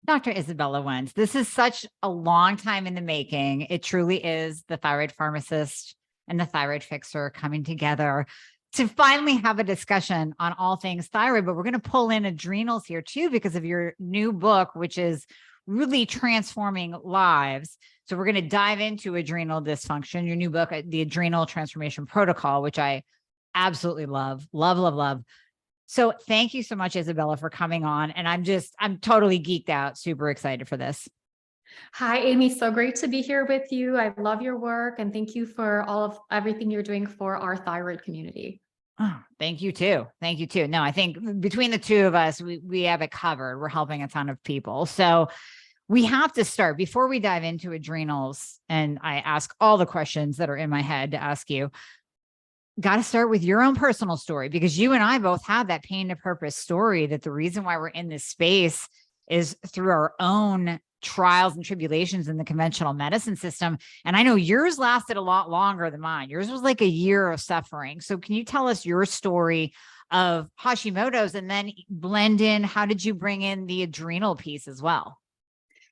Dr. Izabella Wentz, this is such a long time in the making. It truly is the Thyroid Pharmacist and the Thyroid Fixer coming together to finally have a discussion on all things thyroid. But we're going to pull in adrenals here too, because of your new book, which is really transforming lives. So we're going to dive into adrenal dysfunction, your new book, the Adrenal Transformation Protocol, which I absolutely love, love, love, love. So thank you so much, Izabella, for coming on. And I'm totally geeked out, super excited for this. Hi, Amy. So great to be here with you. I love your work and thank you for all of everything you're doing for our thyroid community. Oh, thank you too. Thank you too. No, I think between the two of us, we have it covered. We're helping a ton of people. So we have to start before we dive into adrenals. And I ask all the questions that are in my head to ask you. Got to start with your own personal story, because you and I both have that pain to purpose story, that the reason why we're in this space is through our own trials and tribulations in the conventional medicine system. And I know yours lasted a lot longer than mine. Yours was like a year of suffering. So can you tell us your story of Hashimoto's, and then blend in, how did you bring in the adrenal piece as well?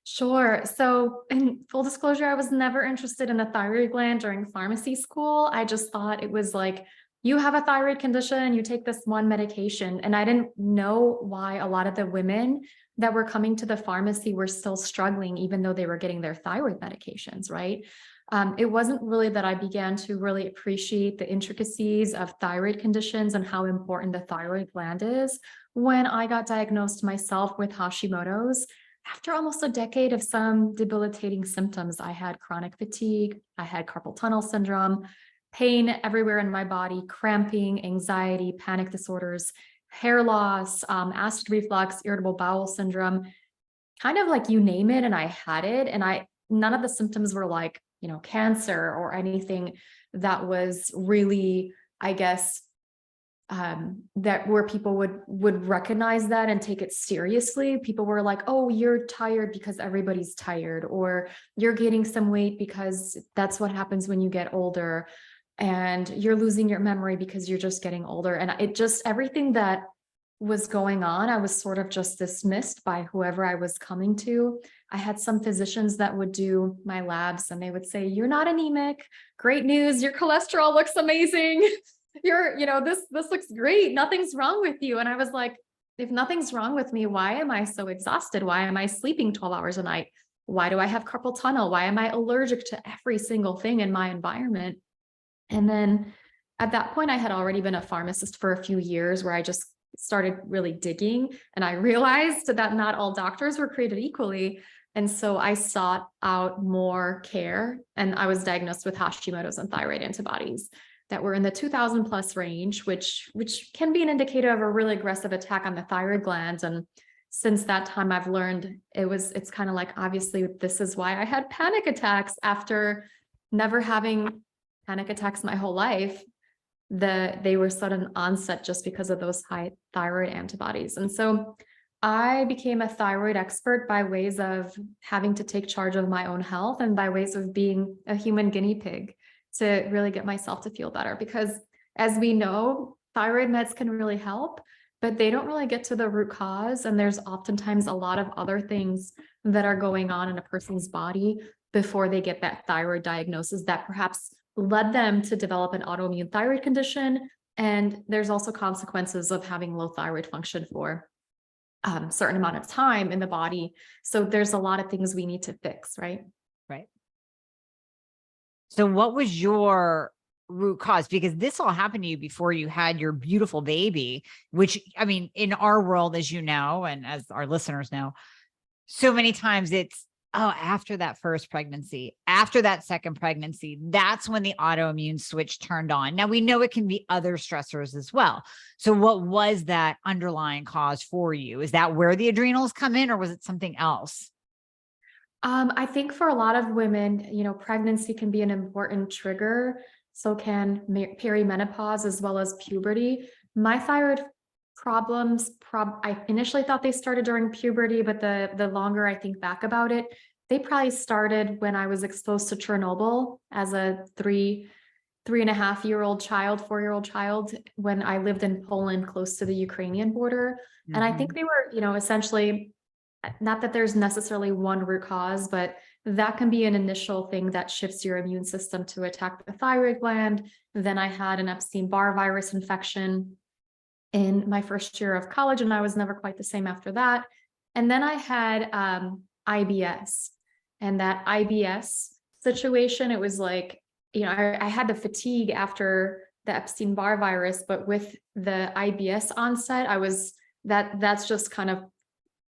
Sure. So, in full disclosure, I was never interested in the thyroid gland during pharmacy school. I just thought it was like, you have a thyroid condition, you take this one medication. And I didn't know why a lot of the women that were coming to the pharmacy were still struggling, even though they were getting their thyroid medications, right? It wasn't really that I began to really appreciate the intricacies of thyroid conditions and how important the thyroid gland is when I got diagnosed myself with Hashimoto's. After almost a decade of some debilitating symptoms, I had chronic fatigue, I had carpal tunnel syndrome, pain everywhere in my body, cramping, anxiety, panic disorders, hair loss, acid reflux, irritable bowel syndrome, kind of like you name it, and I had it. And none of the symptoms were like, cancer or anything that was really, I guess, that where people would recognize that and take it seriously. People were like, oh, you're tired because everybody's tired, or you're gaining some weight because that's what happens when you get older, and you're losing your memory because you're just getting older. And it just, everything that was going on, I was sort of just dismissed by whoever I was coming to. I had some physicians that would do my labs and they would say, you're not anemic, great news, your cholesterol looks amazing. This looks great. Nothing's wrong with you. And I was like, if nothing's wrong with me, why am I so exhausted? Why am I sleeping 12 hours a night? Why do I have carpal tunnel? Why am I allergic to every single thing in my environment? And then at that point, I had already been a pharmacist for a few years, where I just started really digging, and I realized that not all doctors were created equally. And so I sought out more care, and I was diagnosed with Hashimoto's and thyroid antibodies that were in the 2000 plus range, which can be an indicator of a really aggressive attack on the thyroid glands. And since that time, I've learned it's kind of like, obviously, this is why I had panic attacks after never having panic attacks my whole life. They were sudden onset just because of those high thyroid antibodies. And so I became a thyroid expert by ways of having to take charge of my own health, and by ways of being a human guinea pig to really get myself to feel better. Because as we know, thyroid meds can really help, but they don't really get to the root cause. And there's oftentimes a lot of other things that are going on in a person's body before they get that thyroid diagnosis that perhaps led them to develop an autoimmune thyroid condition. And there's also consequences of having low thyroid function for a certain amount of time in the body. So there's a lot of things we need to fix, right? Right. So what was your root cause? Because this all happened to you before you had your beautiful baby, which, I mean, in our world, as you know, and as our listeners know, so many times it's, oh, after that first pregnancy, after that second pregnancy, that's when the autoimmune switch turned on. Now we know it can be other stressors as well. So what was that underlying cause for you? Is that where the adrenals come in, or was it something else? I think for a lot of women, pregnancy can be an important trigger. So can perimenopause, as well as puberty. My thyroid problems, I initially thought they started during puberty, but the longer I think back about it, they probably started when I was exposed to Chernobyl as a 3.5-year-old child, 4-year-old child, when I lived in Poland, close to the Ukrainian border. And I think Mhm. they were, essentially not that there's necessarily one root cause, but that can be an initial thing that shifts your immune system to attack the thyroid gland. Then I had an Epstein-Barr virus infection in my first year of college, and I was never quite the same after that. And then I had IBS, and that IBS situation, it was like, you know, I had the fatigue after the Epstein-Barr virus, but with the IBS onset, that's just kind of,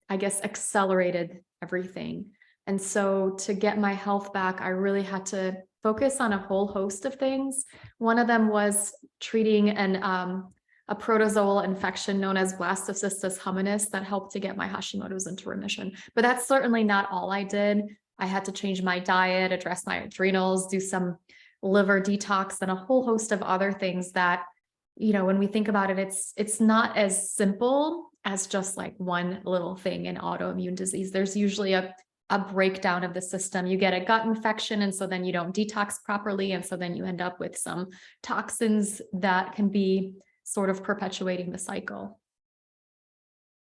I guess, accelerated everything. And so to get my health back, I really had to focus on a whole host of things. One of them was treating a protozoal infection known as Blastocystis hominis that helped to get my Hashimoto's into remission. But that's certainly not all I did. I had to change my diet, address my adrenals, do some liver detox, and a whole host of other things that, you know, when we think about it, it's not as simple as just like one little thing in autoimmune disease. There's usually a breakdown of the system. You get a gut infection, and so then you don't detox properly. And so then you end up with some toxins that can be sort of perpetuating the cycle.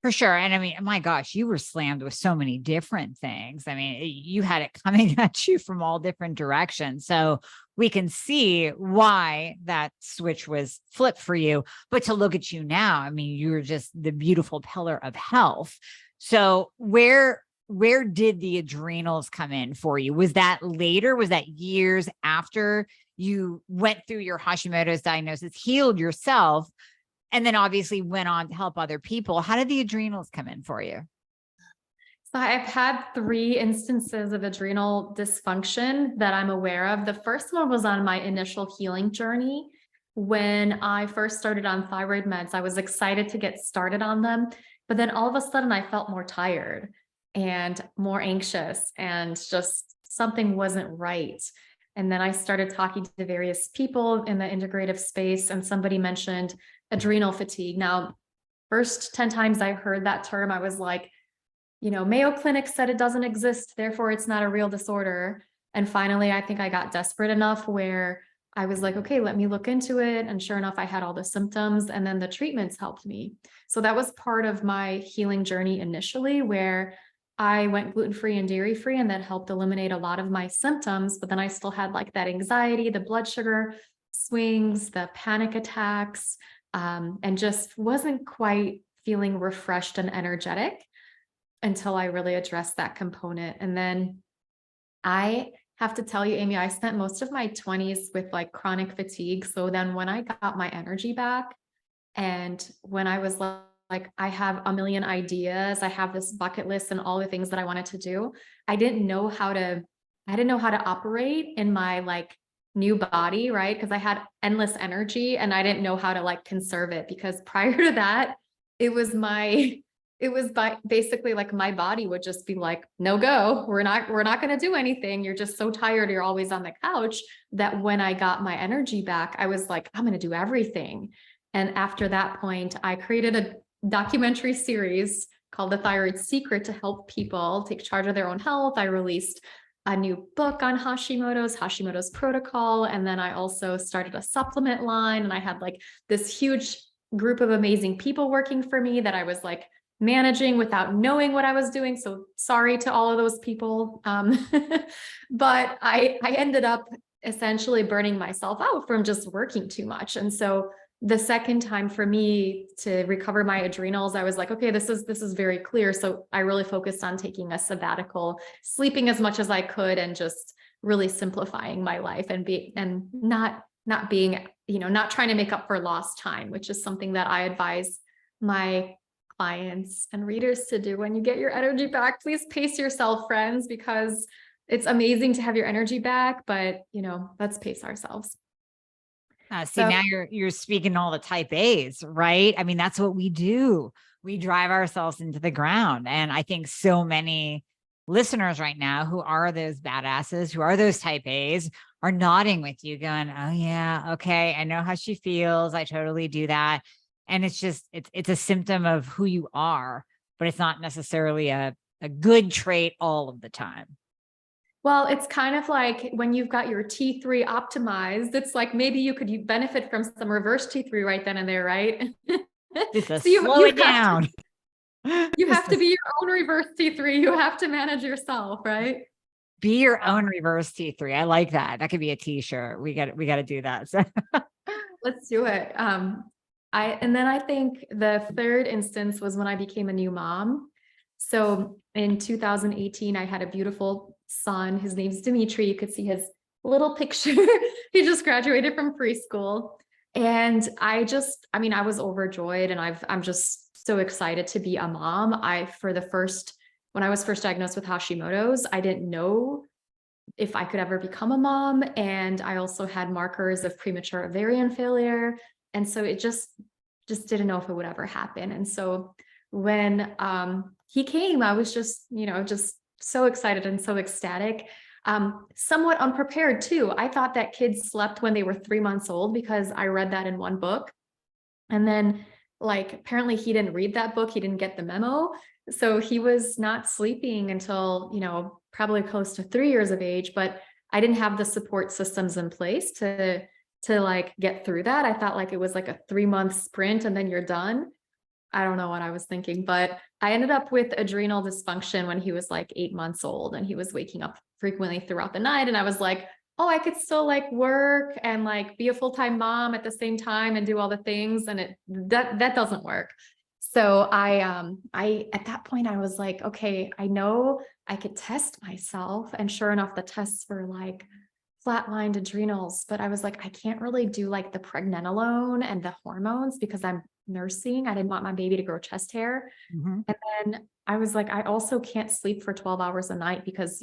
For sure. And I mean, my gosh, you were slammed with so many different things. I mean, you had it coming at you from all different directions. So we can see why that switch was flipped for you. But to look at you now, I mean, you were just the beautiful pillar of health. So where did the adrenals come in for you? Was that later? Was that years after you went through your Hashimoto's diagnosis, healed yourself, and then obviously went on to help other people? How did the adrenals come in for you? So I've had 3 instances of adrenal dysfunction that I'm aware of. The first one was on my initial healing journey. When I first started on thyroid meds, I was excited to get started on them, but then all of a sudden I felt more tired and more anxious, and just something wasn't right. And then I started talking to various people in the integrative space, and somebody mentioned adrenal fatigue. Now, first 10 times I heard that term, I was like, you know, Mayo Clinic said it doesn't exist, therefore it's not a real disorder. And finally, I think I got desperate enough where I was like, okay, let me look into it. And sure enough, I had all the symptoms, and then the treatments helped me. So that was part of my healing journey initially, where I went gluten-free and dairy-free, and that helped eliminate a lot of my symptoms. But then I still had like that anxiety, the blood sugar swings, the panic attacks, and just wasn't quite feeling refreshed and energetic until I really addressed that component. And then I have to tell you, Amy, I spent most of my 20s with like chronic fatigue. So then when I got my energy back, and when I was like, I have a million ideas, I have this bucket list and all the things that I wanted to do, I didn't know how to operate in my like new body, right? Because I had endless energy and I didn't know how to like conserve it, because prior to that, it was basically like my body would just be like, no go, we're not going to do anything. You're just so tired. You're always on the couch. That when I got my energy back, I was like, I'm going to do everything. And after that point, I created a documentary series called The Thyroid Secret to help people take charge of their own health. I released a new book on Hashimoto's protocol. And then I also started a supplement line, and I had like this huge group of amazing people working for me that I was like managing without knowing what I was doing. So sorry to all of those people. But I ended up essentially burning myself out from just working too much. And so the second time for me to recover my adrenals, I was like, okay, this is very clear. So I really focused on taking a sabbatical, sleeping as much as I could, and just really simplifying my life and not being, not trying to make up for lost time, which is something that I advise my clients and readers to do. When you get your energy back, please pace yourself, friends, because it's amazing to have your energy back, but let's pace ourselves. See, now you're speaking all the type A's, right? I mean, that's what we do. We drive ourselves into the ground. And I think so many listeners right now who are those badasses, who are those type A's, are nodding with you going, oh yeah, okay, I know how she feels. I totally do that. And it's just, it's a symptom of who you are, but it's not necessarily a good trait all of the time. Well, it's kind of like when you've got your T3 optimized, it's like maybe you could benefit from some reverse T3 right then and there, right? Just slow it down. You have to be your own reverse T3. You have to manage yourself, right? Be your own reverse T3. I like that. That could be a t-shirt. We got to do that. So Let's do it. And then I think the third instance was when I became a new mom. So in 2018, I had a beautiful son. His name's Dimitri. You could see his little picture. He just graduated from preschool. And I was overjoyed, and I'm just so excited to be a mom. When I was first diagnosed with Hashimoto's, I didn't know if I could ever become a mom. And I also had markers of premature ovarian failure. And so it just didn't know if it would ever happen. And so when he came, I was just so excited and so ecstatic. Somewhat unprepared too. I thought that kids slept when they were 3 months old because I read that in one book. And then apparently he didn't read that book. He didn't get the memo. So he was not sleeping until, probably close to 3 years of age, but I didn't have the support systems in place to get through that. I thought it was a 3-month sprint and then you're done. I don't know what I was thinking, but I ended up with adrenal dysfunction when he was 8 months old, and he was waking up frequently throughout the night. And I was like, oh, I could still work and be a full-time mom at the same time and do all the things. And that doesn't work. So I at that point I was like, okay, I know I could test myself. And sure enough, the tests were flatlined adrenals, but I was like, I can't really do the pregnenolone and the hormones because I'm nursing. I didn't want my baby to grow chest hair. Mhm. And then I was like, I also can't sleep for 12 hours a night because,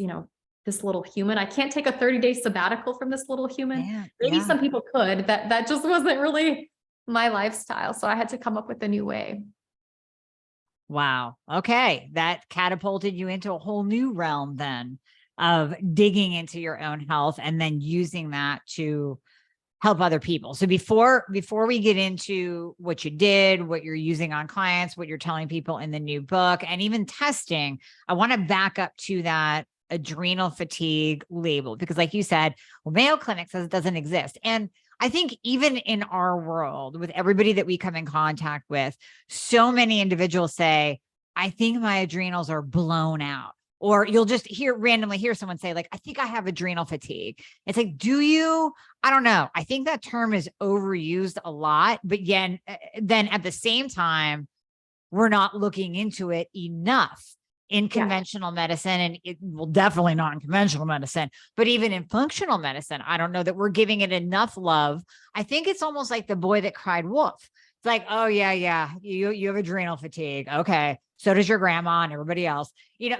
this little human, I can't take a 30-day sabbatical from this little human. Yeah, Maybe yeah. some people could, that just wasn't really my lifestyle. So I had to come up with a new way. Wow. Okay. That catapulted you into a whole new realm then of digging into your own health and then using that to help other people. So before we get into what you did, what you're using on clients, what you're telling people in the new book, and even testing, I want to back up to that adrenal fatigue label, because like you said, well, Mayo Clinic says it doesn't exist. And I think even in our world, with everybody that we come in contact with, so many individuals say, I think my adrenals are blown out. Or you'll just randomly hear someone say, I think I have adrenal fatigue. It's like, do you? I don't know. I think that term is overused a lot, but then at the same time, we're not looking into it enough in conventional medicine, and definitely not in conventional medicine, but even in functional medicine, I don't know that we're giving it enough love. I think it's almost like the boy that cried wolf. It's like, oh yeah, you have adrenal fatigue. Okay. So does your grandma and everybody else,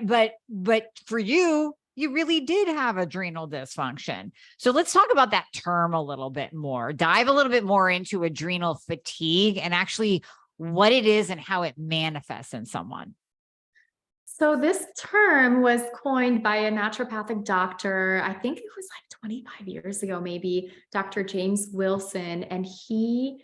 but for you, you really did have adrenal dysfunction. So let's talk about that term a little bit more, dive a little bit more into adrenal fatigue and actually what it is and how it manifests in someone. So this term was coined by a naturopathic doctor. I think it was 25 years ago, maybe, Dr. James Wilson. And he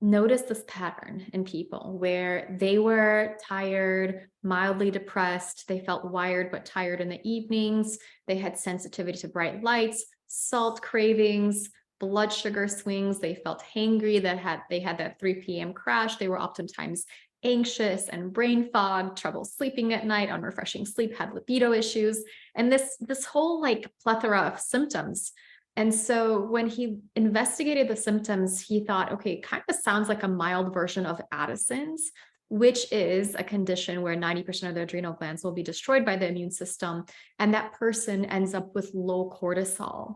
noticed this pattern in people where they were tired, mildly depressed. They felt wired but tired in the evenings. They had sensitivity to bright lights, salt cravings, blood sugar swings. They felt hangry. They had that 3 p.m. crash. They were oftentimes anxious and brain fog, trouble sleeping at night, unrefreshing sleep, had libido issues, and this whole plethora of symptoms. And so when he investigated the symptoms, he thought, okay, it kind of sounds like a mild version of Addison's, which is a condition where 90% of the adrenal glands will be destroyed by the immune system. And that person ends up with low cortisol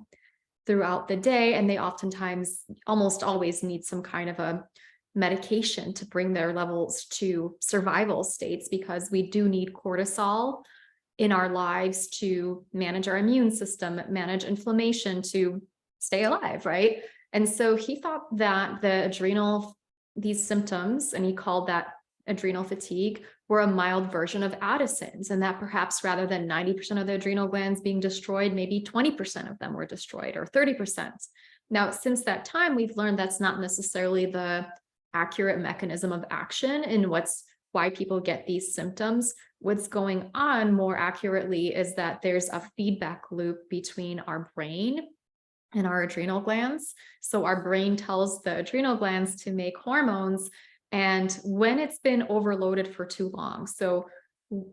throughout the day. And they oftentimes, almost always, need some kind of a medication to bring their levels to survival states, because we do need cortisol in our lives to manage our immune system, manage inflammation, to stay alive, right? And so he thought that these symptoms, and he called that adrenal fatigue, were a mild version of Addison's, and that perhaps rather than 90% of the adrenal glands being destroyed, maybe 20% of them were destroyed, or 30%. Now, since that time, we've learned that's not necessarily the accurate mechanism of action and why people get these symptoms. What's going on more accurately is that there's a feedback loop between our brain and our adrenal glands. So our brain tells the adrenal glands to make hormones, And when it's been overloaded for too long, so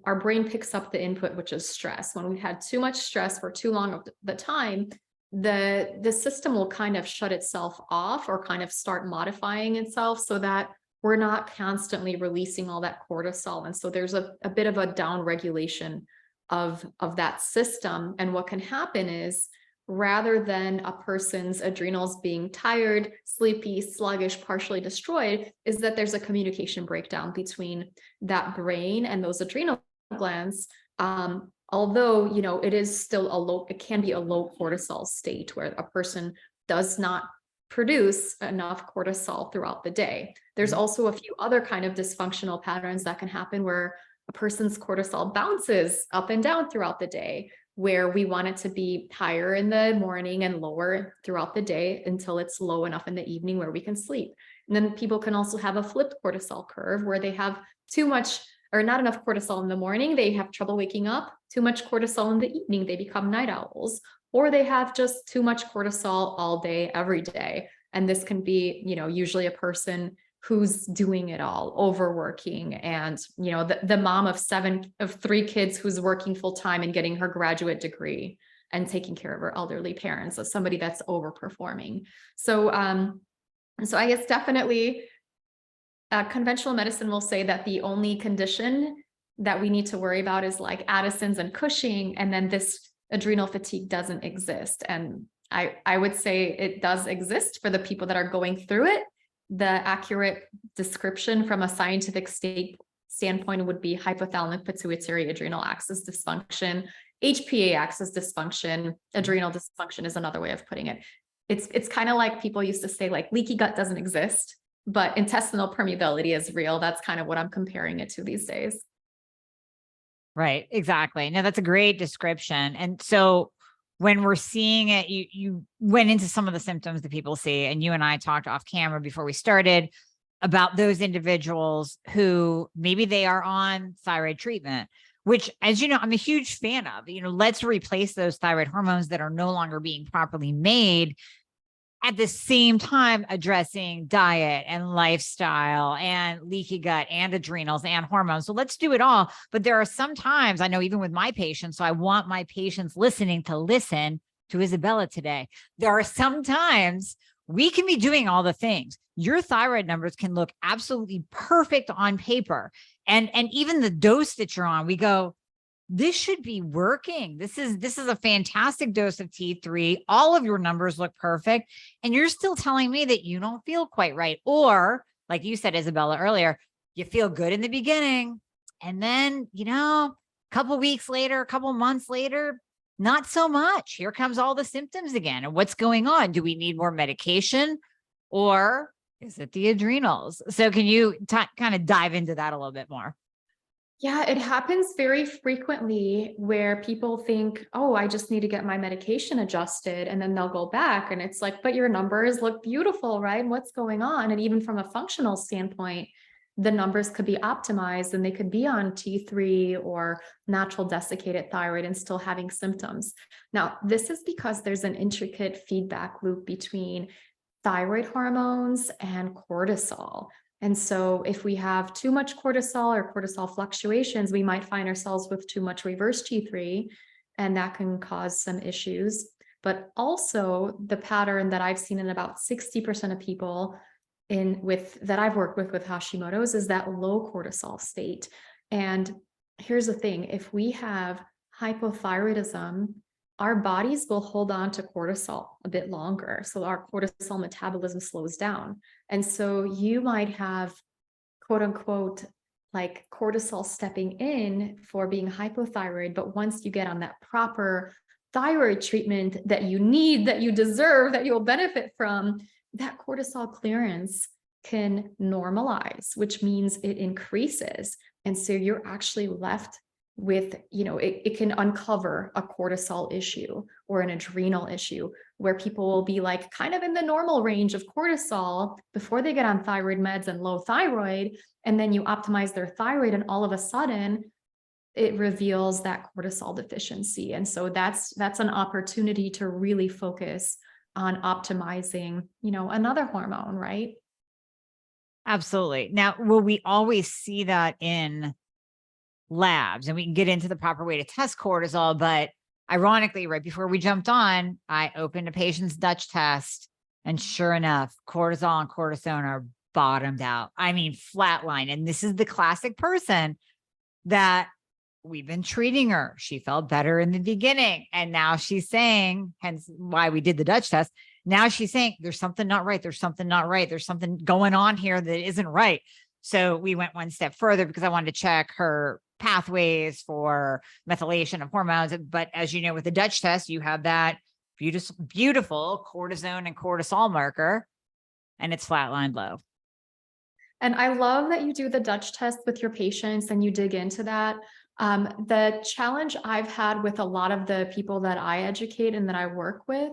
our brain picks up the input, which is stress. When we've had too much stress for too long of the time, the system will kind of shut itself off or kind of start modifying itself so that we're not constantly releasing all that cortisol. And so there's a bit of a down regulation of that system. And what can happen is, rather than a person's adrenals being tired, sleepy, sluggish, partially destroyed, is that there's a communication breakdown between that brain and those adrenal glands. Although, you know, it is still it can be a low cortisol state where a person does not produce enough cortisol throughout the day. There's also a few other kind of dysfunctional patterns that can happen where a person's cortisol bounces up and down throughout the day, where we want it to be higher in the morning and lower throughout the day until it's low enough in the evening where we can sleep. And then people can also have a flipped cortisol curve where they have too much or not enough cortisol in the morning, they have trouble waking up, too much cortisol in the evening, they become night owls, or they have just too much cortisol all day, every day. And this can be, you know, usually a person who's doing it all, overworking, and, you know, the mom of 3 kids who's working full time and getting her graduate degree and taking care of her elderly parents. So somebody that's overperforming. So I guess definitely conventional medicine will say that the only condition that we need to worry about is like Addison's and Cushing, and then this adrenal fatigue doesn't exist. And I would say it does exist for the people that are going through it. The accurate description from a scientific standpoint would be hypothalamic pituitary adrenal axis dysfunction, HPA axis dysfunction, adrenal dysfunction is another way of putting it. It's kind of like people used to say like leaky gut doesn't exist, but intestinal permeability is real. That's kind of what I'm comparing it to these days. Right. Exactly. No, that's a great description. And so when we're seeing it, you went into some of the symptoms that people see, and you and I talked off camera before we started about those individuals who maybe they are on thyroid treatment, which, as you know, I'm a huge fan of. You know, let's replace those thyroid hormones that are no longer being properly made, at the same time addressing diet and lifestyle and leaky gut and adrenals and hormones. So let's do it all. But there are some times, I know even with my patients, so I want my patients listening to listen to Izabella today. There are some times we can be doing all the things. Your thyroid numbers can look absolutely perfect on paper. And even the dose that you're on, we go, this should be working. This is a fantastic dose of T3. All of your numbers look perfect. And you're still telling me that you don't feel quite right. Or like you said, Izabella, earlier, you feel good in the beginning. And then, you know, a couple weeks later, a couple months later, not so much. Here comes all the symptoms again. And what's going on? Do we need more medication, or is it the adrenals? So can you kind of dive into that a little bit more? Yeah, it happens very frequently where people think, oh, I just need to get my medication adjusted. And then they'll go back and it's like, but your numbers look beautiful, right? What's going on? And even from a functional standpoint, the numbers could be optimized and they could be on T3 or natural desiccated thyroid and still having symptoms. Now, this is because there's an intricate feedback loop between thyroid hormones and cortisol. And so if we have too much cortisol or cortisol fluctuations, we might find ourselves with too much reverse T3, and that can cause some issues. But also the pattern that I've seen in about 60% of people that I've worked with Hashimoto's is that low cortisol state. And here's the thing, if we have hypothyroidism, our bodies will hold on to cortisol a bit longer. So our cortisol metabolism slows down. And so you might have, quote unquote, like cortisol stepping in for being hypothyroid. But once you get on that proper thyroid treatment that you need, that you deserve, that you'll benefit from, that cortisol clearance can normalize, which means it increases. And so you're actually left with, you know, it can uncover a cortisol issue or an adrenal issue where people will be like kind of in the normal range of cortisol before they get on thyroid meds and low thyroid. And then you optimize their thyroid and all of a sudden it reveals that cortisol deficiency. And so that's an opportunity to really focus on optimizing, you know, another hormone, right? Absolutely. Now, will we always see that in labs? And we can get into the proper way to test cortisol, but ironically, right before we jumped on, I opened a patient's Dutch test, and sure enough, cortisol and cortisone are bottomed out. I mean, flatline. And this is the classic person that we've been treating her. She felt better in the beginning. And now she's saying, hence why we did the Dutch test. Now she's saying, there's something not right. There's something not right. There's something going on here that isn't right. So we went one step further because I wanted to check her pathways for methylation of hormones. But as you know, with the Dutch test, you have that beautiful cortisone and cortisol marker, and it's flatlined low. And I love that you do the Dutch test with your patients and you dig into that. The challenge I've had with a lot of the people that I educate and that I work with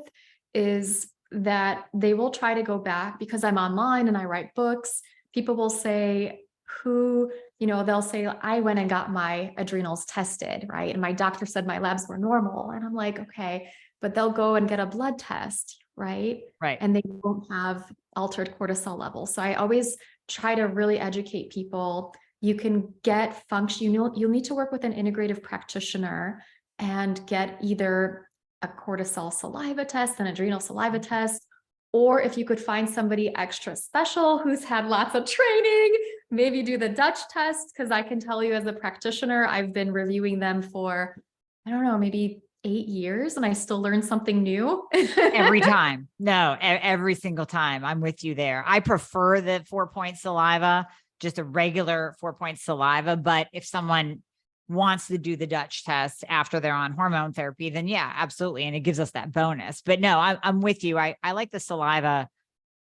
is that they will try to go back because I'm online and I write books. People will say, they'll say, I went and got my adrenals tested, right? And my doctor said my labs were normal. And I'm like, okay, but they'll go and get a blood test, right? Right. And they won't have altered cortisol levels. So I always try to really educate people. You can get function, you'll need to work with an integrative practitioner and get either a cortisol saliva test, an adrenal saliva test, or if you could find somebody extra special who's had lots of training, maybe do the Dutch test. Because I can tell you as a practitioner, I've been reviewing them for, I don't know, maybe 8 years, and I still learn something new. Every time. No, every single time. I'm with you there. I prefer the 4-point saliva, just a regular 4-point saliva. But if someone wants to do the Dutch test after they're on hormone therapy, then yeah, absolutely. And it gives us that bonus. But no, I'm with you. I like the saliva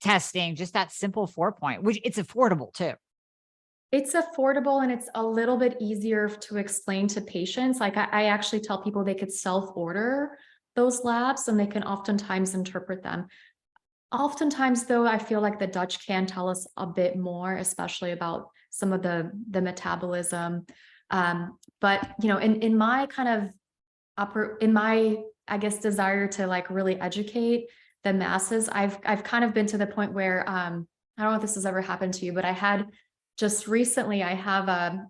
testing, just that simple 4-point, which it's affordable too. It's affordable and it's a little bit easier to explain to patients. Like I actually tell people they could self-order those labs and they can oftentimes interpret them. Oftentimes though, I feel like the Dutch can tell us a bit more, especially about some of the metabolism. But in my kind of I guess, desire to like really educate the masses, I've kind of been to the point where, I don't know if this has ever happened to you, but I had just recently, I have a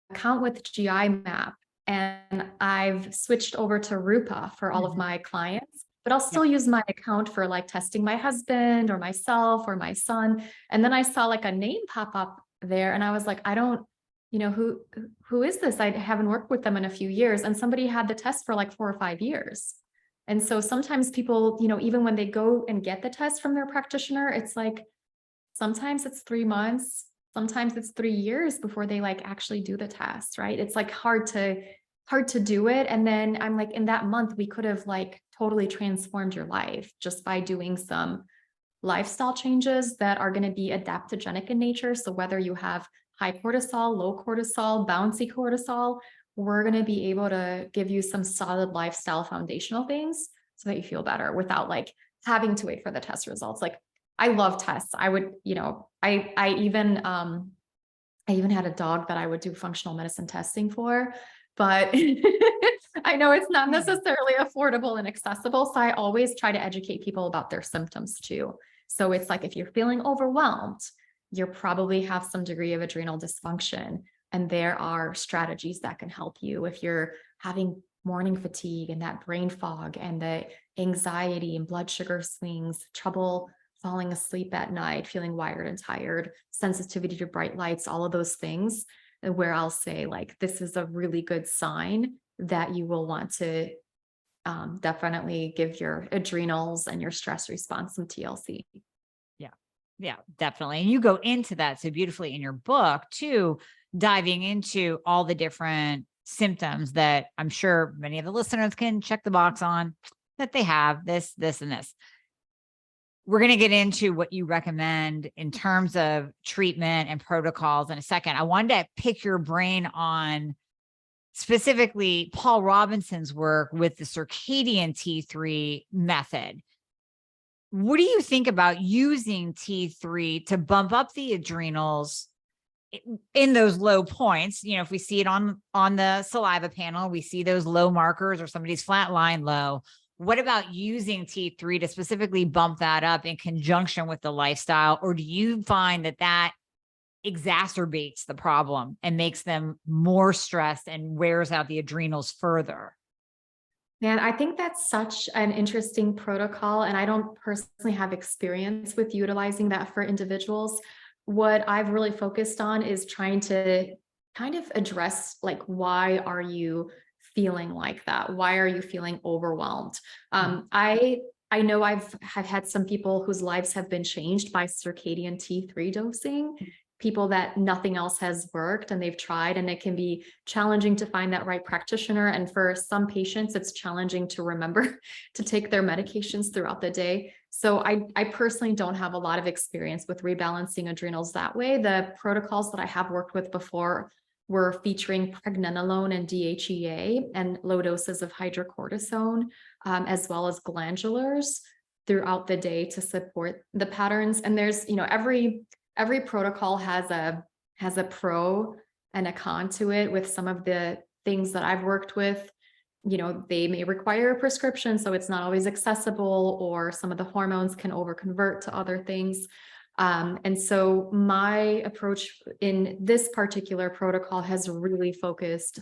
account with GI Map and I've switched over to Rupa for all of my clients, but I'll still use my account for like testing my husband or myself or my son. And then I saw like a name pop up there and I was like, I don't, who is this? I haven't worked with them in a few years. And somebody had the test for like 4 or 5 years. And so sometimes people, even when they go and get the test from their practitioner, it's like, sometimes it's 3 months, sometimes it's 3 years before they like actually do the test, right? It's like hard to do it. And then I'm like, in that month, we could have like totally transformed your life just by doing some lifestyle changes that are going to be adaptogenic in nature. So whether you have high cortisol, low cortisol, bouncy cortisol, we're going to be able to give you some solid lifestyle foundational things so that you feel better without like having to wait for the test results. Like I love tests. I would, I even had a dog that I would do functional medicine testing for, but I know it's not necessarily affordable and accessible. So I always try to educate people about their symptoms too. So it's like, if you're feeling overwhelmed, you probably have some degree of adrenal dysfunction. And there are strategies that can help you. If you're having morning fatigue and that brain fog and the anxiety and blood sugar swings, trouble falling asleep at night, feeling wired and tired, sensitivity to bright lights, all of those things, where I'll say like, this is a really good sign that you will want to definitely give your adrenals and your stress response some TLC. Yeah, definitely. And you go into that so beautifully in your book too, diving into all the different symptoms that I'm sure many of the listeners can check the box on that they have this, and this. We're going to get into what you recommend in terms of treatment and protocols in a second. I wanted to pick your brain on specifically Paul Robinson's work with the circadian T3 method. What do you think about using T3 to bump up the adrenals in those low points? If we see it on the saliva panel, we see those low markers or somebody's flatline low. What about using T3 to specifically bump that up in conjunction with the lifestyle? Or do you find that exacerbates the problem and makes them more stressed and wears out the adrenals further. Man, I think that's such an interesting protocol, and I don't personally have experience with utilizing that for individuals. What I've really focused on is trying to kind of address, like, why are you feeling like that? Why are you feeling overwhelmed? I know I've had some people whose lives have been changed by circadian T3 dosing, people that nothing else has worked and they've tried, and it can be challenging to find that right practitioner. And for some patients, it's challenging to remember to take their medications throughout the day. So I personally don't have a lot of experience with rebalancing adrenals that way. The protocols that I have worked with before were featuring pregnenolone and DHEA and low doses of hydrocortisone, as well as glandulars throughout the day to support the patterns. And there's, every protocol has a pro and a con to it. With some of the things that I've worked with, they may require a prescription, so it's not always accessible, or some of the hormones can overconvert to other things. And so my approach in this particular protocol has really focused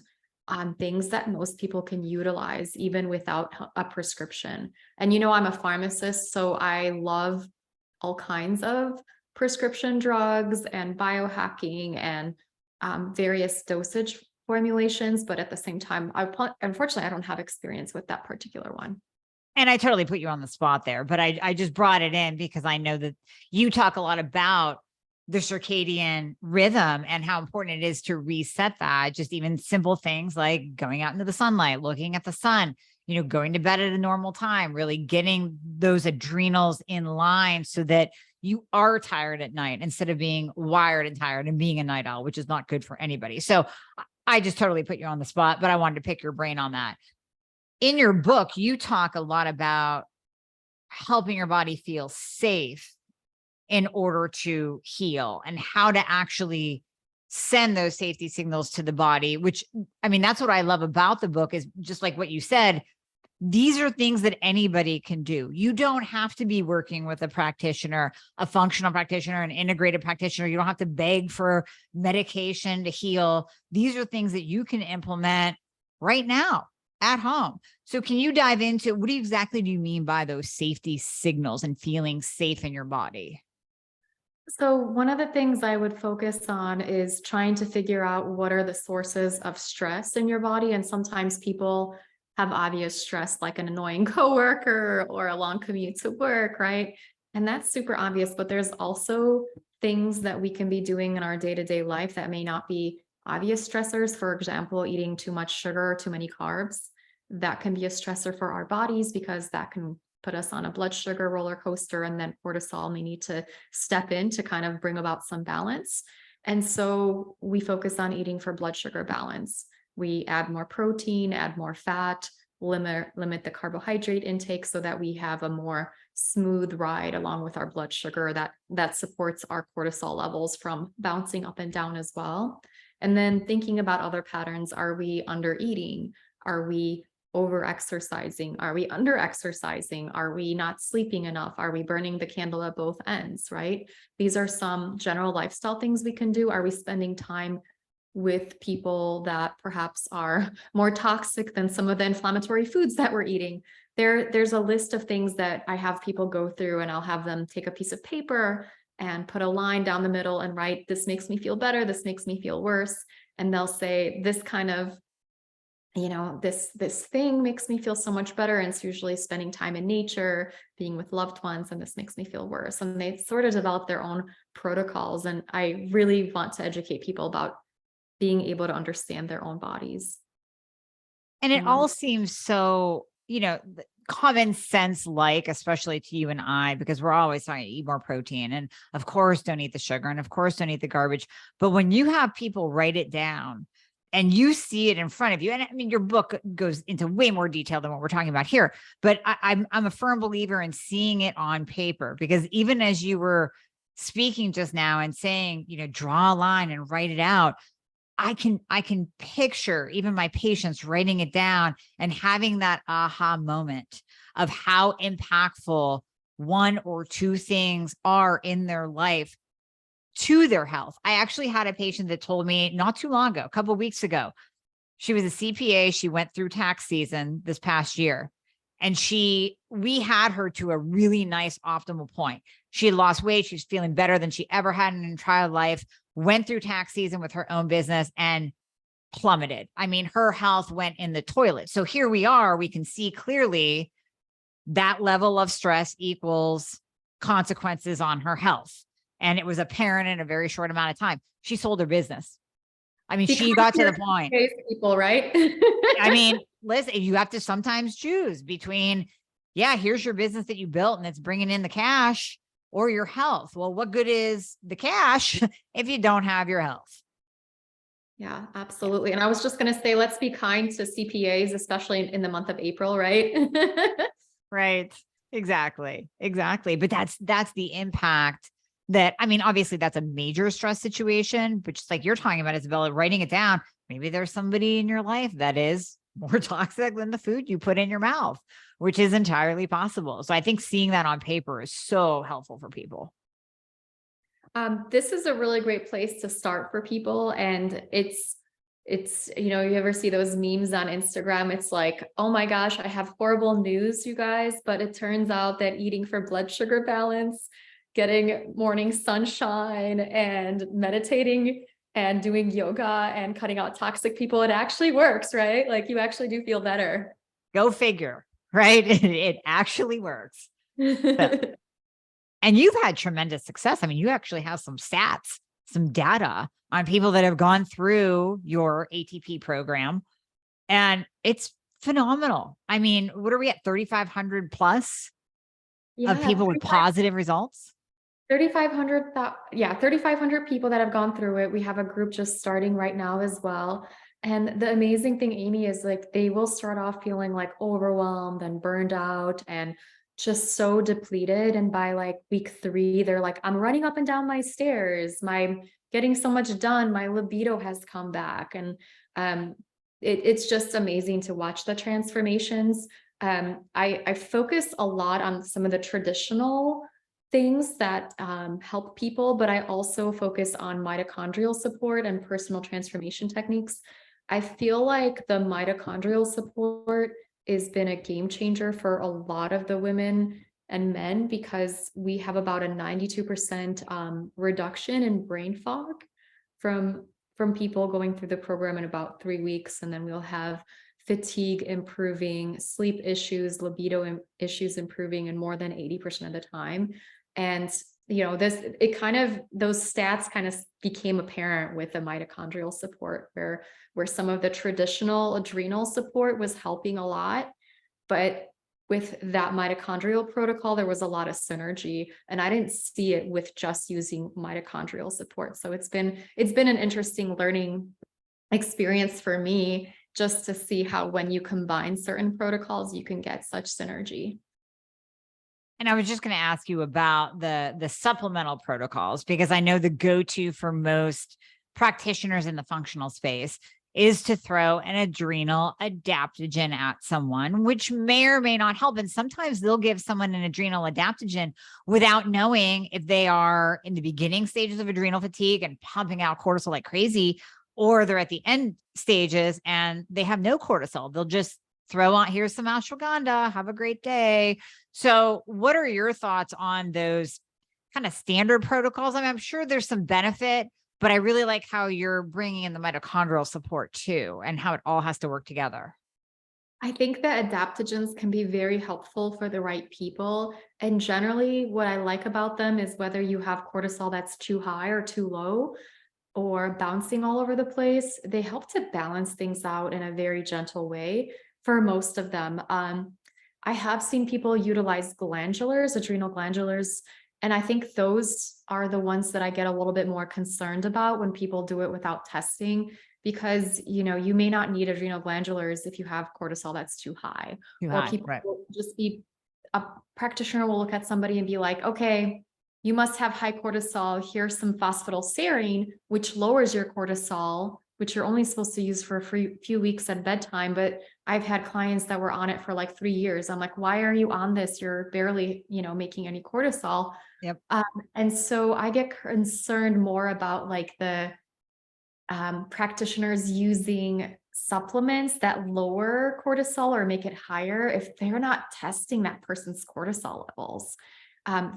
on things that most people can utilize even without a prescription. And I'm a pharmacist, so I love all kinds of prescription drugs and biohacking and various dosage formulations, but at the same time, unfortunately, I don't have experience with that particular one. And I totally put you on the spot there, but I just brought it in because I know that you talk a lot about the circadian rhythm and how important it is to reset that. Just even simple things like going out into the sunlight, looking at the sun, going to bed at a normal time, really getting those adrenals in line so that you are tired at night instead of being wired and tired and being a night owl, which is not good for anybody. So I just totally put you on the spot, but I wanted to pick your brain on that. In your book, you talk a lot about helping your body feel safe in order to heal and how to actually send those safety signals to the body, which, that's what I love about the book, is just like what you said. These are things that anybody can do. You don't have to be working with a practitioner, a functional practitioner, an integrated practitioner. You don't have to beg for medication to heal. These are things that you can implement right now at home. So can you dive into what exactly do you mean by those safety signals and feeling safe in your body? So one of the things I would focus on is trying to figure out what are the sources of stress in your body. And sometimes people have obvious stress, like an annoying coworker or a long commute to work, right? And that's super obvious, but there's also things that we can be doing in our day-to-day life that may not be obvious stressors. For example, eating too much sugar or too many carbs. That can be a stressor for our bodies because that can put us on a blood sugar roller coaster, and then cortisol may need to step in to kind of bring about some balance. And so we focus on eating for blood sugar balance. We add more protein, add more fat, limit the carbohydrate intake so that we have a more smooth ride along with our blood sugar that supports our cortisol levels from bouncing up and down as well. And then thinking about other patterns. Are we under eating? Are we over exercising? Are we under exercising? Are we not sleeping enough? Are we burning the candle at both ends, right? These are some general lifestyle things we can do. Are we spending time with people that perhaps are more toxic than some of the inflammatory foods that we're eating? There's a list of things that I have people go through, and I'll have them take a piece of paper and put a line down the middle and write, this makes me feel better, this makes me feel worse. And they'll say, this kind of, this thing makes me feel so much better. And it's usually spending time in nature, being with loved ones, and this makes me feel worse. And they sort of develop their own protocols. And I really want to educate people about being able to understand their own bodies. And it all seems so, common sense, like, especially to you and I, because we're always talking, eat more protein. And of course, don't eat the sugar. And of course, don't eat the garbage. But when you have people write it down and you see it in front of you, and your book goes into way more detail than what we're talking about here, but I'm a firm believer in seeing it on paper, because even as you were speaking just now and saying, draw a line and write it out, I can picture even my patients writing it down and having that aha moment of how impactful one or two things are in their life to their health. I actually had a patient that told me not too long ago, a couple of weeks ago, she was a CPA. She went through tax season this past year, and we had her to a really nice optimal point. She had lost weight. She was feeling better than she ever had in her entire life, went through tax season with her own business and plummeted. I mean, her health went in the toilet. So here we are, we can see clearly that level of stress equals consequences on her health. And it was apparent in a very short amount of time. She sold her business. I mean, she got to the point. People, right? I mean, listen, you have to sometimes choose between, yeah, here's your business that you built and it's bringing in the cash, or your health. Well, what good is the cash if you don't have your health? Yeah, absolutely. And I was just going to say, let's be kind to CPAs, especially in the month of April, right? Right. Exactly. Exactly. But that's the impact that, I mean, obviously that's a major stress situation, but just like you're talking about, Izabella, writing it down, maybe there's somebody in your life that is more toxic than the food you put in your mouth, which is entirely possible. So I think seeing that on paper is so helpful for people. This is a really great place to start for people. And it's, you ever see those memes on Instagram? It's like, oh my gosh, I have horrible news, you guys, but it turns out that eating for blood sugar balance, getting morning sunshine and meditating and doing yoga and cutting out toxic people, it actually works, right? Like you actually do feel better. Go figure, right? It actually works. So, and you've had tremendous success. I mean, you actually have some stats, some data on people that have gone through your ATP program, and it's phenomenal. I mean, what are we at? 3,500 plus of people with positive results? 3,500, 3,500 people that have gone through it. We have a group just starting right now as well. And the amazing thing, Amy, is like they will start off feeling like overwhelmed and burned out and just so depleted. And by like week 3, they're like, I'm running up and down my stairs. I'm getting so much done. My libido has come back. And it's just amazing to watch the transformations. I focus a lot on some of the traditional things that help people, but I also focus on mitochondrial support and personal transformation techniques. I feel like the mitochondrial support has been a game changer for a lot of the women and men because we have about a 92% reduction in brain fog from people going through the program in about 3 weeks. And then we'll have fatigue improving, sleep issues, libido issues improving in more than 80% of the time. And those stats kind of became apparent with the mitochondrial support where some of the traditional adrenal support was helping a lot, but with that mitochondrial protocol, there was a lot of synergy, and I didn't see it with just using mitochondrial support. So it's been an interesting learning experience for me just to see how when you combine certain protocols, you can get such synergy. And I was just going to ask you about the supplemental protocols, because I know the go-to for most practitioners in the functional space is to throw an adrenal adaptogen at someone, which may or may not help. And sometimes they'll give someone an adrenal adaptogen without knowing if they are in the beginning stages of adrenal fatigue and pumping out cortisol like crazy, or they're at the end stages and they have no cortisol. They'll just throw on, here's some ashwagandha, have a great day. So what are your thoughts on those kind of standard protocols? I mean, I'm sure there's some benefit, but I really like how you're bringing in the mitochondrial support too, and how it all has to work together. I think that adaptogens can be very helpful for the right people. And generally what I like about them is whether you have cortisol that's too high or too low or bouncing all over the place, they help to balance things out in a very gentle way for most of them. I have seen people utilize glandulars, adrenal glandulars, and I think those are the ones that I get a little bit more concerned about when people do it without testing, because you may not need adrenal glandulars if you have cortisol that's too high. People right. will just be, a practitioner will look at somebody and be like, okay, you must have high cortisol. Here's some phosphatidylserine, which lowers your cortisol. which you're only supposed to use for a few weeks at bedtime. But I've had clients that were on it for like 3 years. I'm like, why are you on this? You're barely, making any cortisol. Yep. And so I get concerned more about like the practitioners using supplements that lower cortisol or make it higher if they're not testing that person's cortisol levels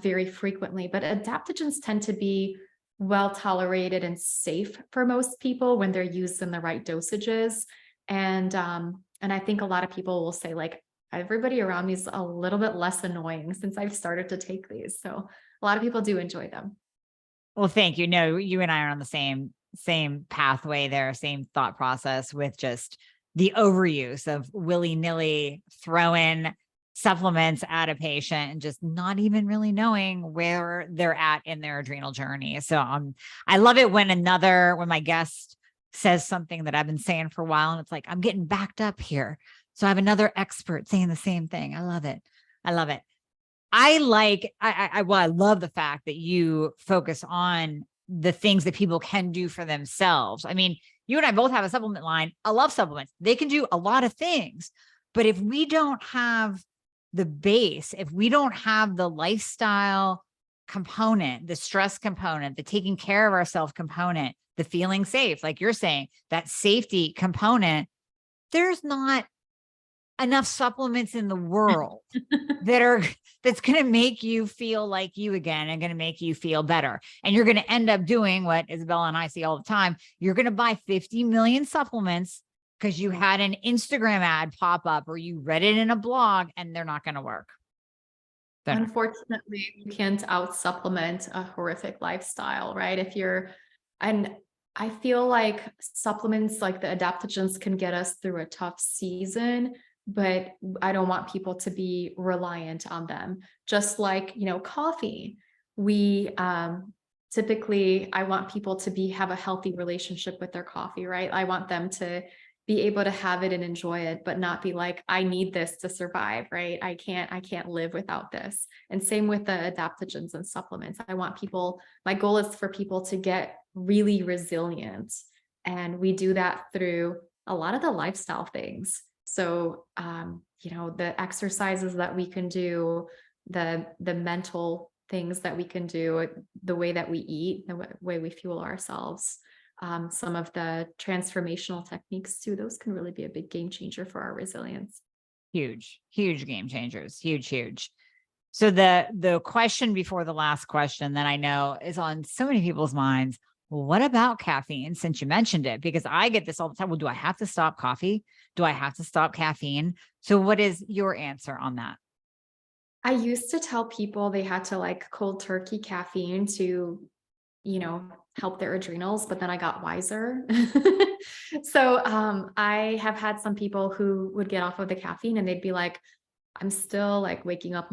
very frequently. But adaptogens tend to be well tolerated and safe for most people when they're used in the right dosages. And I think a lot of people will say like, everybody around me is a little bit less annoying since I've started to take these. So a lot of people do enjoy them. Well, thank you. No, you and I are on the same pathway there, same thought process with just the overuse of willy-nilly throwing supplements at a patient and just not even really knowing where they're at in their adrenal journey. So I love it when my guest says something that I've been saying for a while, and it's like, I'm getting backed up here. So I have another expert saying the same thing. I love it. I love it. I love the fact that you focus on the things that people can do for themselves. I mean, you and I both have a supplement line. I love supplements. They can do a lot of things, but if we don't have the base, if we don't have the lifestyle component, the stress component, the taking care of ourselves component, the feeling safe, like you're saying, that safety component, there's not enough supplements in the world that's going to make you feel like you again and going to make you feel better. And you're going to end up doing what Izabella and I see all the time. You're going to buy 50 million supplements because you had an Instagram ad pop up or you read it in a blog, and they're not going to work. Unfortunately, you can't out supplement a horrific lifestyle, right? And I feel like supplements like the adaptogens can get us through a tough season, but I don't want people to be reliant on them. Just like, coffee, typically I want people to have a healthy relationship with their coffee, right? I want them to be able to have it and enjoy it, but not be like, I need this to survive, right? I can't live without this. And same with the adaptogens and supplements. My goal is for people to get really resilient. And we do that through a lot of the lifestyle things. So, the exercises that we can do, the mental things that we can do, the way that we eat, the way we fuel ourselves, some of the transformational techniques too, those can really be a big game changer for our resilience. Huge game changers. Huge. So the question before the last question that I know is on so many people's minds, well, what about caffeine, since you mentioned it? Because I get this all the time. Well, do I have to stop coffee? Do I have to stop caffeine? So what is your answer on that? I used to tell people they had to like cold turkey caffeine to, help their adrenals, but then I got wiser. So I have had some people who would get off of the caffeine and they'd be like, I'm still like waking up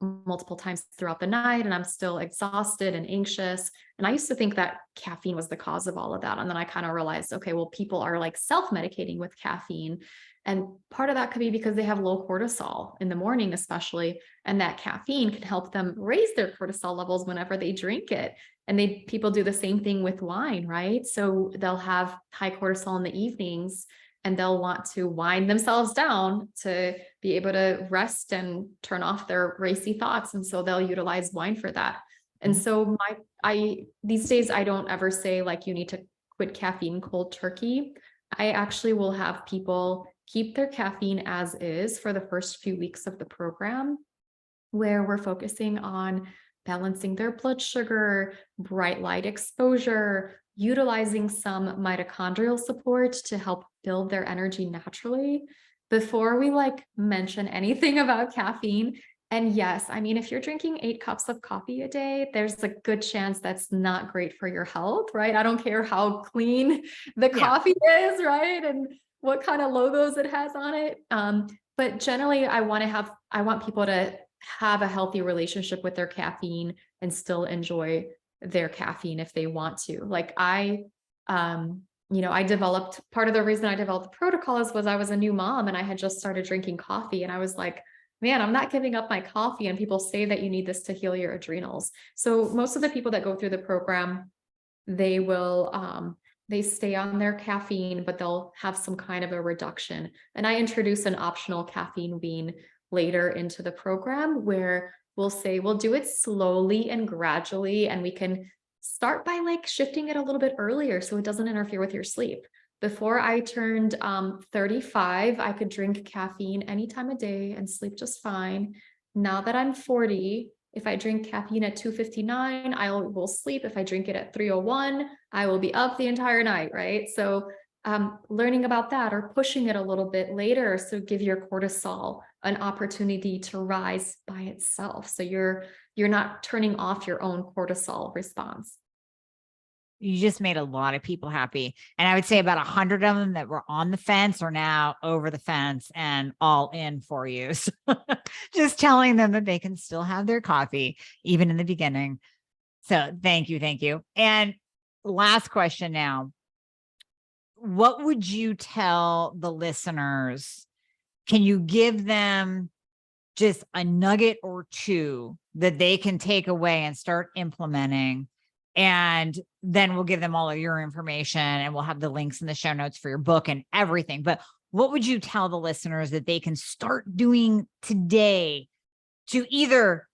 multiple times throughout the night, and I'm still exhausted and anxious. And I used to think that caffeine was the cause of all of that. And then I kind of realized, okay, well, people are like self-medicating with caffeine. And part of that could be because they have low cortisol in the morning, especially, and that caffeine can help them raise their cortisol levels whenever they drink it. And people do the same thing with wine, right? So they'll have high cortisol in the evenings and they'll want to wind themselves down to be able to rest and turn off their racy thoughts. And so they'll utilize wine for that. And so these days, I don't ever say like, you need to quit caffeine cold turkey. I actually will have people keep their caffeine as is for the first few weeks of the program, where we're focusing on balancing their blood sugar, bright light exposure, utilizing some mitochondrial support to help build their energy naturally before we like mention anything about caffeine. And yes, I mean, if you're drinking 8 cups of coffee a day, there's a good chance that's not great for your health, right? I don't care how clean the coffee is, right? And what kind of logos it has on it. But generally I want people to have a healthy relationship with their caffeine and still enjoy their caffeine if they want to. Like I developed, part of the reason I developed the protocol was I was a new mom and I had just started drinking coffee, and I was like, man, I'm not giving up my coffee. And people say that you need this to heal your adrenals. So most of the people that go through the program, they will They stay on their caffeine, but they'll have some kind of a reduction. And I introduce an optional caffeine wean later into the program where we'll say we'll do it slowly and gradually, and we can start by like shifting it a little bit earlier so it doesn't interfere with your sleep. Before I turned 35, I could drink caffeine any time of day and sleep just fine. Now that I'm 40, if I drink caffeine at 2:59, I will sleep. If I drink it at 3:01, I will be up the entire night, right? So learning about that or pushing it a little bit later. So give your cortisol an opportunity to rise by itself. So you're not turning off your own cortisol response. You just made a lot of people happy. And I would say about 100 of them that were on the fence are now over the fence and all in for you. So just telling them that they can still have their coffee, even in the beginning. So thank you. Thank you. And last question now. What would you tell the listeners? Can you give them just a nugget or two that they can take away and start implementing? And then we'll give them all of your information and we'll have the links in the show notes for your book and everything. But what would you tell the listeners that they can start doing today to either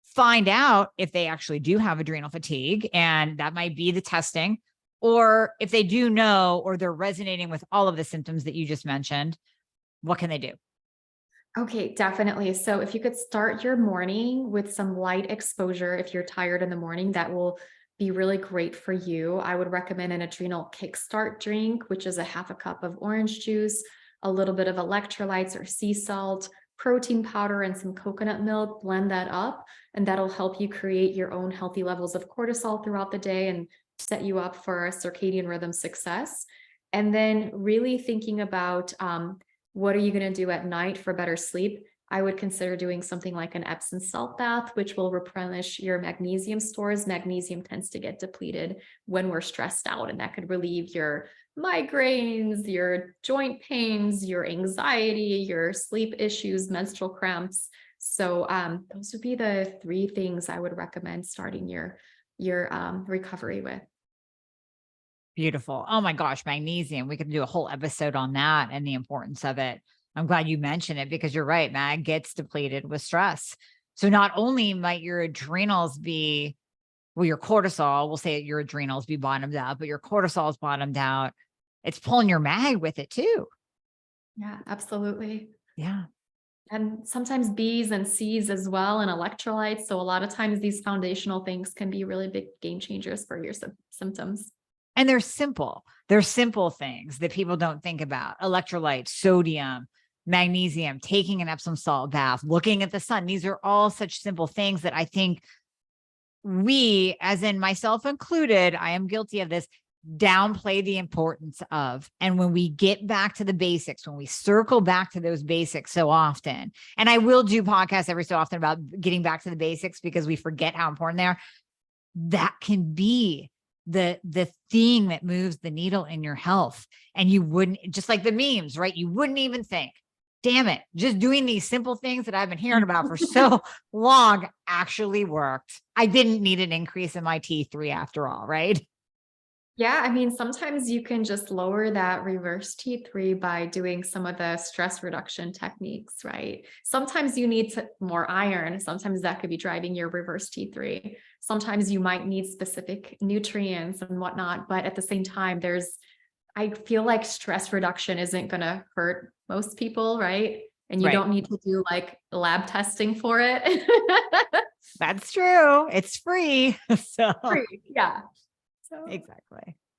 find out if they actually do have adrenal fatigue, and that might be the testing, or if they do know, or they're resonating with all of the symptoms that you just mentioned, what can they do? Okay, definitely. So if you could start your morning with some light exposure, if you're tired in the morning, that will be really great for you. I would recommend an adrenal kickstart drink, which is a half a cup of orange juice, a little bit of electrolytes or sea salt, protein powder, and some coconut milk. Blend that up, and that'll help you create your own healthy levels of cortisol throughout the day and set you up for a circadian rhythm success. And then really thinking about what are you going to do at night for better sleep? I would consider doing something like an Epsom salt bath, which will replenish your magnesium stores. Magnesium tends to get depleted when we're stressed out, and that could relieve your migraines, your joint pains, your anxiety, your sleep issues, menstrual cramps. So those would be the three things I would recommend starting your recovery with. Beautiful. Oh my gosh, magnesium. We could do a whole episode on that and the importance of it. I'm glad you mentioned it because you're right. Mag gets depleted with stress. So not only might your adrenals be, well, your cortisol, we'll say your adrenals be bottomed out, but your cortisol is bottomed out. It's pulling your mag with it too. Yeah, absolutely. Yeah. And sometimes B's and C's as well, and electrolytes. So a lot of times these foundational things can be really big game changers for your symptoms. And they're simple. They're simple things that people don't think about. Electrolytes, sodium, magnesium, taking an Epsom salt bath, looking at the sun. These are all such simple things that I think we, as in myself included, I am guilty of this, downplay the importance of. And when we get back to the basics, when we circle back to those basics so often, and I will do podcasts every so often about getting back to the basics because we forget how important they are, that can be the thing that moves the needle in your health. And you wouldn't, just like the memes, right? You wouldn't even think, damn it, just doing these simple things that I've been hearing about for so long actually worked. I didn't need an increase in my T3 after all, right? Yeah, I mean, sometimes you can just lower that reverse T3 by doing some of the stress reduction techniques, right? Sometimes you need more iron. Sometimes that could be driving your reverse T3. Sometimes you might need specific nutrients and whatnot, but at the same time, I feel like stress reduction isn't going to hurt most people, right? And you don't need to do like lab testing for it. That's true. It's free. So Free. Yeah.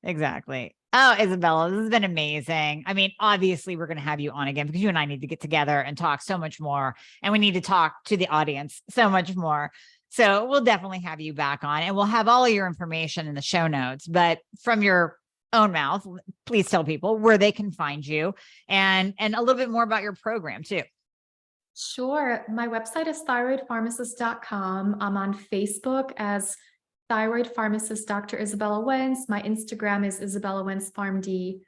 Exactly. Oh, Izabella, this has been amazing. I mean, obviously we're going to have you on again because you and I need to get together and talk so much more, and we need to talk to the audience so much more. So we'll definitely have you back on, and we'll have all of your information in the show notes, but from your own mouth, please tell people where they can find you and a little bit more about your program too. Sure. My website is thyroidpharmacist.com. I'm on Facebook as Thyroid Pharmacist Dr. Izabella Wentz. My Instagram is Izabella Wentz PharmD.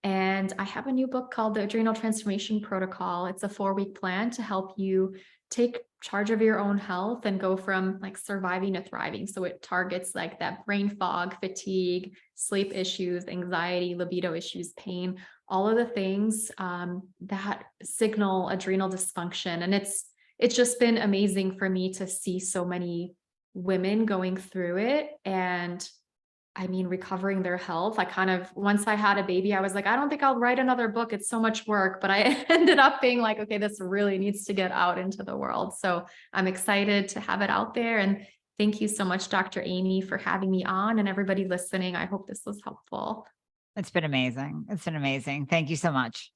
And I have a new book called the Adrenal Transformation Protocol. It's a 4-week plan to help you take charge of your own health and go from like surviving to thriving. So it targets like that brain fog, fatigue, sleep issues, anxiety, libido issues, pain, all of the things that signal adrenal dysfunction. And it's just been amazing for me to see so many women going through it and I mean, recovering their health. Once I had a baby, I was like, I don't think I'll write another book. It's so much work, but I ended up being like, okay, this really needs to get out into the world. So I'm excited to have it out there. And thank you so much, Dr. Amy, for having me on, and everybody listening. I hope this was helpful. It's been amazing. It's been amazing. Thank you so much.